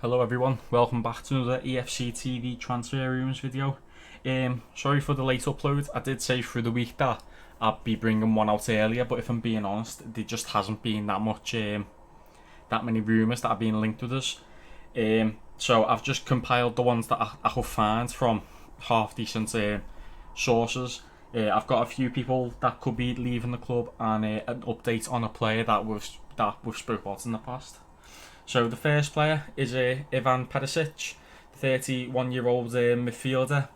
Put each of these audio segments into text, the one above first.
Hello everyone, welcome back to another EFCTV transfer rumours video. Sorry for the late upload. I did say through the week that I'd be bringing one out earlier, but if I'm being honest, there just hasn't been that many rumours that have been linked with us. So I've just compiled the ones that I could find from half decent sources. I've got a few people that could be leaving the club and an update on a player that we've spoke about in the past. So the first player is Ivan Perisic, 31-year-old midfielder.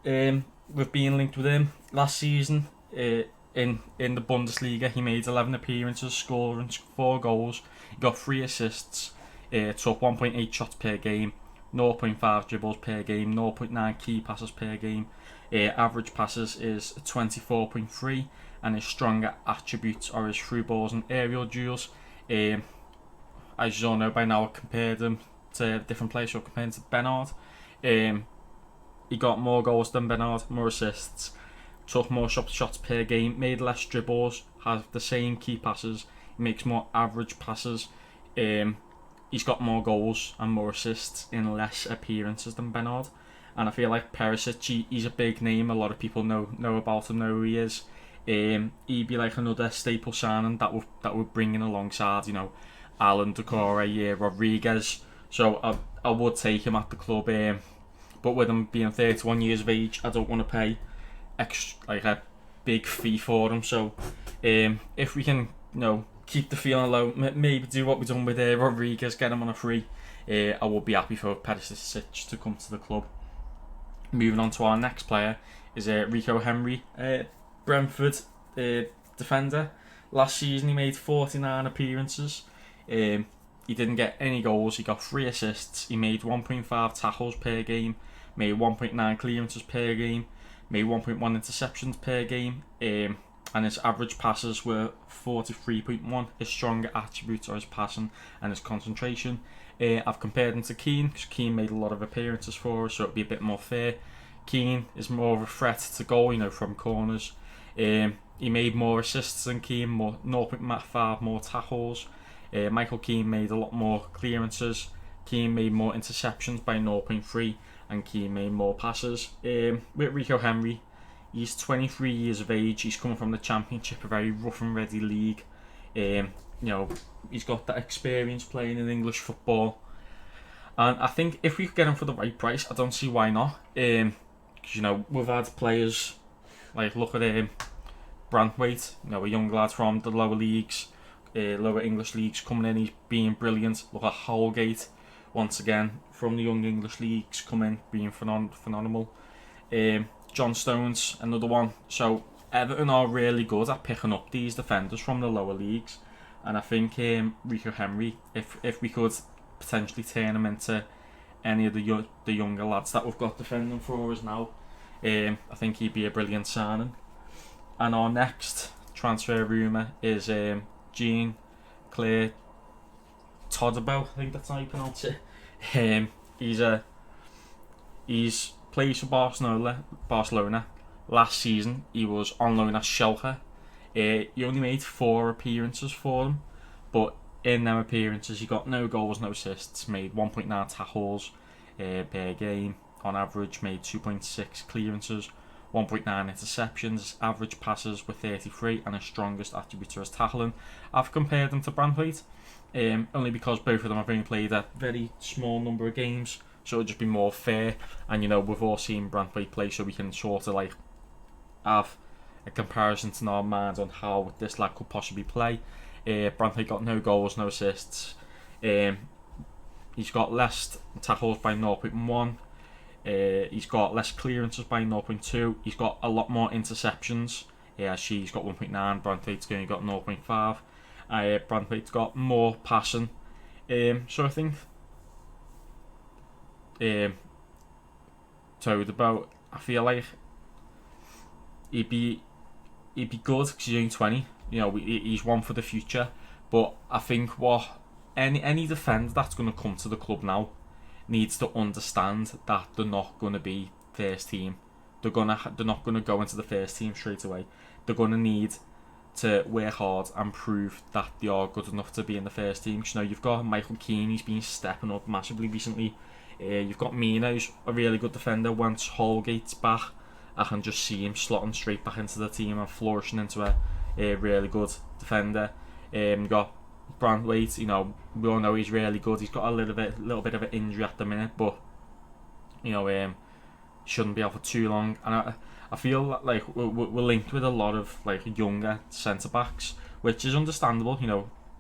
We've been linked with him last season. In the Bundesliga, he made 11 appearances, scoring 4 goals. He got 3 assists. Took 1.8 shots per game, 0.5 dribbles per game, 0.9 key passes per game. Average passes is 24.3, and his stronger attributes are his through balls and aerial duels. As you all know by now, I compared him to different players, so compared to Bernard. He got more goals than Bernard, more assists, took more shots per game, made less dribbles, has the same key passes, he makes more average passes. He's got more goals and more assists in less appearances than Bernard. And I feel like Perisic, he's a big name, a lot of people know about him, know who he is. He'd be like another staple signing that we're bringing alongside, Alan Decore, Rodriguez. So I would take him at the club, but with him being 31 years of age, I don't want to pay a big fee for him. So if we can, keep the feeling low, maybe do what we've done with Rodriguez, get him on a free, I would be happy for Perisic to come to the club. Moving on to our next player is Rico Henry, Brentford defender. Last season he made 49 appearances. He didn't get any goals, he got 3 assists, he made 1.5 tackles per game, made 1.9 clearances per game, made 1.1 interceptions per game, and his average passes were 43.1. His stronger attributes are his passing and his concentration. I've compared him to Kean, because Kean made a lot of appearances for us, so it'd be a bit more fair. Kean is more of a threat to goal, from corners. He made more assists than Kean, 0.5 more tackles. Michael Kean made a lot more clearances. Kean made more interceptions by 0.3, and Kean made more passes. With Rico Henry, he's 23 years of age. He's coming from the Championship, a very rough and ready league. He's got that experience playing in English football, and I think if we could get him for the right price, I don't see why not. Because we've had players like, look at Brantwaite, a young lad from the lower leagues. Lower English leagues coming in, he's being brilliant. Look at Holgate, once again from the young English leagues, coming being phenomenal. John Stones, another one. So Everton are really good at picking up these defenders from the lower leagues, and I think Rico Henry, if we could potentially turn him into any of the younger lads that we've got defending for us now, I think he'd be a brilliant signing. And our next transfer rumour is Jean-Clair Todibo, I think that's how you pronounce it. He's plays for Barcelona. Last season he was on loan at Schalke. He only made 4 appearances for them, but in them appearances he got no goals, no assists, made 1.9 tackles per game on average, made 2.6 clearances, 1.9 interceptions. His average passes were 33, and his strongest attribute was tackling. I've compared them to Brantwaite, only because both of them have only played a very small number of games, so it'll just be more fair. And we've all seen Brantwaite play, so we can sort of have a comparison in our minds on how this lad could possibly play. Brantwaite got no goals, no assists. He's got less tackles by 0.1. He's got less clearances by 0.2. He's got a lot more interceptions. He's got 1.9. Brantwaite's only got 0.5. Brantwaite's got more passing. So I think Todibo, I feel like he'd be good because he's only 20. He's one for the future. But I think any defender that's going to come to the club now needs to understand that they're not going to be first team. They're not going to go into the first team straight away. They're going to need to work hard and prove that they are good enough to be in the first team. Because, you've got Michael Keane, he's been stepping up massively recently. You've got Mina, who's a really good defender. Once Holgate's back, I can just see him slotting straight back into the team and flourishing into a really good defender. You've got Brantwaite, we all know he's really good. He's got a little bit of an injury at the minute, but shouldn't be out for too long. And I feel like we're linked with a lot of like younger centre backs, which is understandable,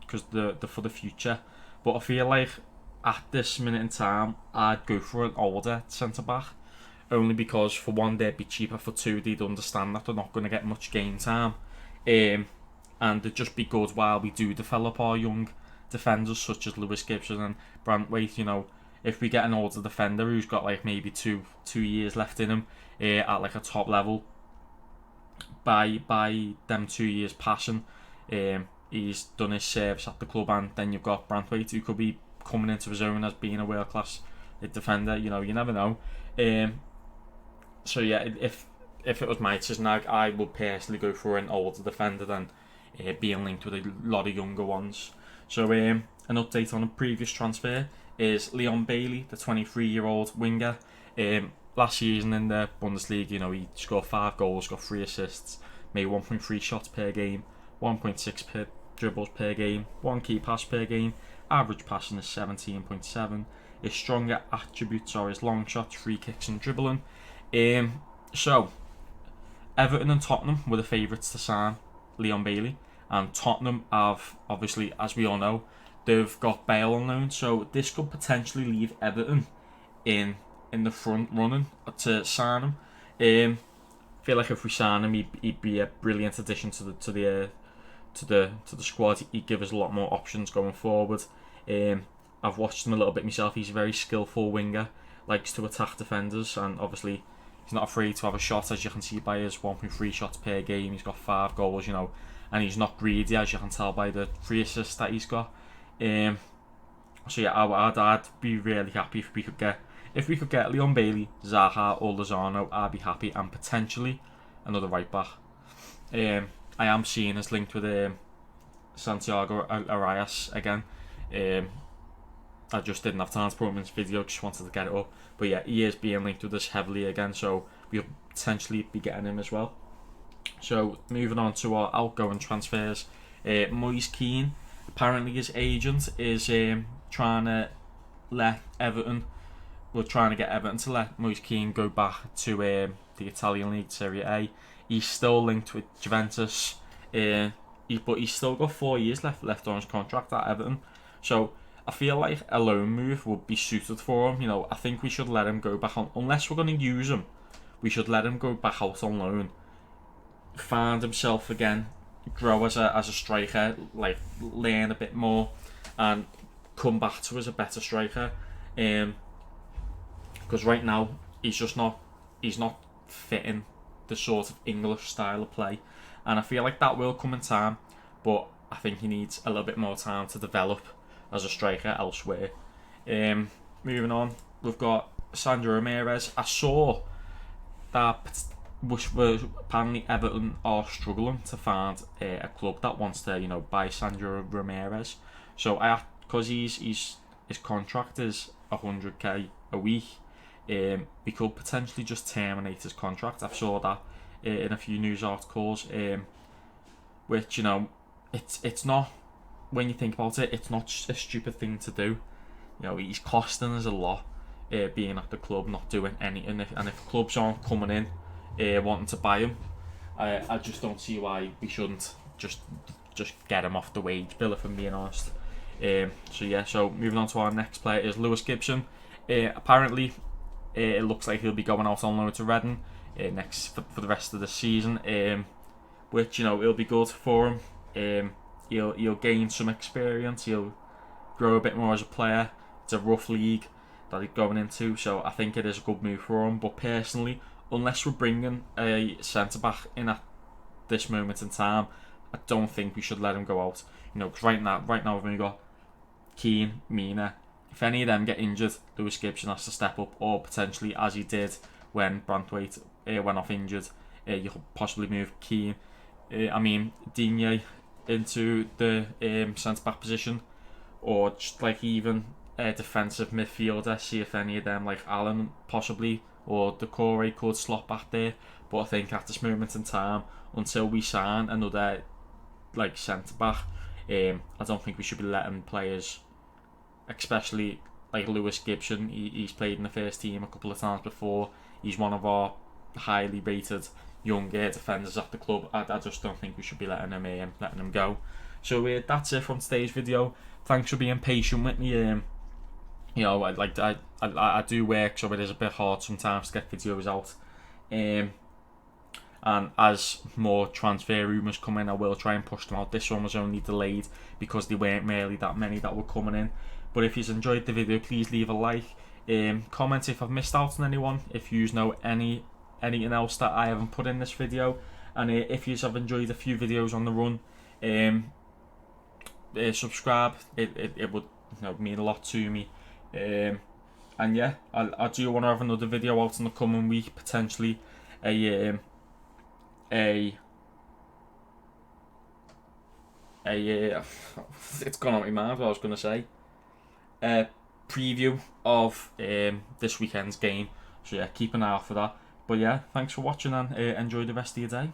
because the for the future. But I feel like at this minute in time, I'd go for an older centre back, only because for one, they'd be cheaper, for two, they'd understand that they're not going to get much game time, and it'd just be good while we do develop our young defenders such as Lewis Gibson and Brantwaite. If we get an older defender who's got like maybe two years left in him at like a top level, by them 2 years passing, he's done his service at the club, and then you've got Brantwaite who could be coming into his own as being a world class defender. You never know. So yeah, if it was my decision, I would personally go for an older defender than being linked with a lot of younger ones. So an update on a previous transfer is Leon Bailey, the 23-year-old winger. Last season in the Bundesliga, he scored 5 goals, got 3 assists, made 1.3 shots per game, 1.6 dribbles per game, 1 key pass per game. Average passing is 17.7. His stronger attributes are his long shots, free kicks and dribbling. So, Everton and Tottenham were the favourites to sign Leon Bailey, and Tottenham have, obviously, as we all know, they've got Bale on loan, so this could potentially leave Everton in the front running to sign him. I feel like if we sign him, he'd be a brilliant addition to the squad. He'd give us a lot more options going forward. I've watched him a little bit myself. He's a very skillful winger, likes to attack defenders, and obviously he's not afraid to have a shot, as you can see by his 1.3 shots per game. He's got 5 goals, and he's not greedy, as you can tell by the 3 assists that he's got. So yeah, I'd be really happy if we could get Leon Bailey, Zaha or Lozano. I'd be happy, and potentially another right back. I am seeing us linked with Santiago Arias again. I just didn't have time to put him in this video, just wanted to get it up. But yeah, he is being linked with us heavily again, so we'll potentially be getting him as well. So moving on to our outgoing transfers, Moise Kean, apparently his agent is trying to get Everton to let Moise Kean go back to the Italian League, Serie A. He's still linked with Juventus, but he's still got 4 years left on his contract at Everton. So I feel like a loan move would be suited for him. I think we should let him go back on, unless we're going to use him. We should let him go back out on loan, find himself again, grow as a striker, like learn a bit more, and come back to as a better striker. Because right now he's not fitting the sort of English style of play, and I feel like that will come in time, but I think he needs a little bit more time to develop as a striker elsewhere. Moving on, we've got Sandro Ramirez. I saw that apparently Everton are struggling to find a club that wants to buy Sandro Ramirez. So because his contract is 100k a week, we could potentially just terminate his contract. I saw that in a few news articles, which it's not, when you think about it, it's not a stupid thing to do. He's costing us a lot, being at the club, not doing anything, and if clubs aren't coming in wanting to buy him, I just don't see why we shouldn't just get him off the wage bill, if I'm being honest. So moving on to our next player is Lewis Gibson. Apparently it looks like he'll be going out on loan to Reading next for the rest of the season, which it'll be good for him. He'll gain some experience, he'll grow a bit more as a player. It's a rough league that he's going into, so I think it is a good move for him. But personally, unless we're bringing a centre-back in at this moment in time, I don't think we should let him go out. Because right now we've only got Keane, Mina. If any of them get injured, Lewis Gibson has to step up, or potentially, as he did when Brantwaite went off injured, you could possibly move Keane I mean, Digne into the centre back position, or just like even a defensive midfielder. See if any of them, like Allen possibly or Decore, could slot back there. But I think at this moment in time, until we sign another like centre back, I don't think we should be letting players, especially like Lewis Gibson. He's played in the first team a couple of times before. He's one of our highly rated younger defenders at the club. I just don't think we should be letting him go. So that's it from today's video. Thanks for being patient with me. You know, I do work, so it is a bit hard sometimes to get videos out. And as more transfer rumours come in, I will try and push them out. This one was only delayed because there weren't really that many that were coming in. But if you've enjoyed the video, please leave a like. Comment if I've missed out on anyone, if you know anything else that I haven't put in this video, and if you have enjoyed a few videos on the run, subscribe. It would mean a lot to me. And yeah, I do want to have another video out in the coming week, potentially it's gone out of my mind what I was going to say. Preview of this weekend's game. So yeah, keep an eye out for that. But yeah, thanks for watching and enjoy the rest of your day.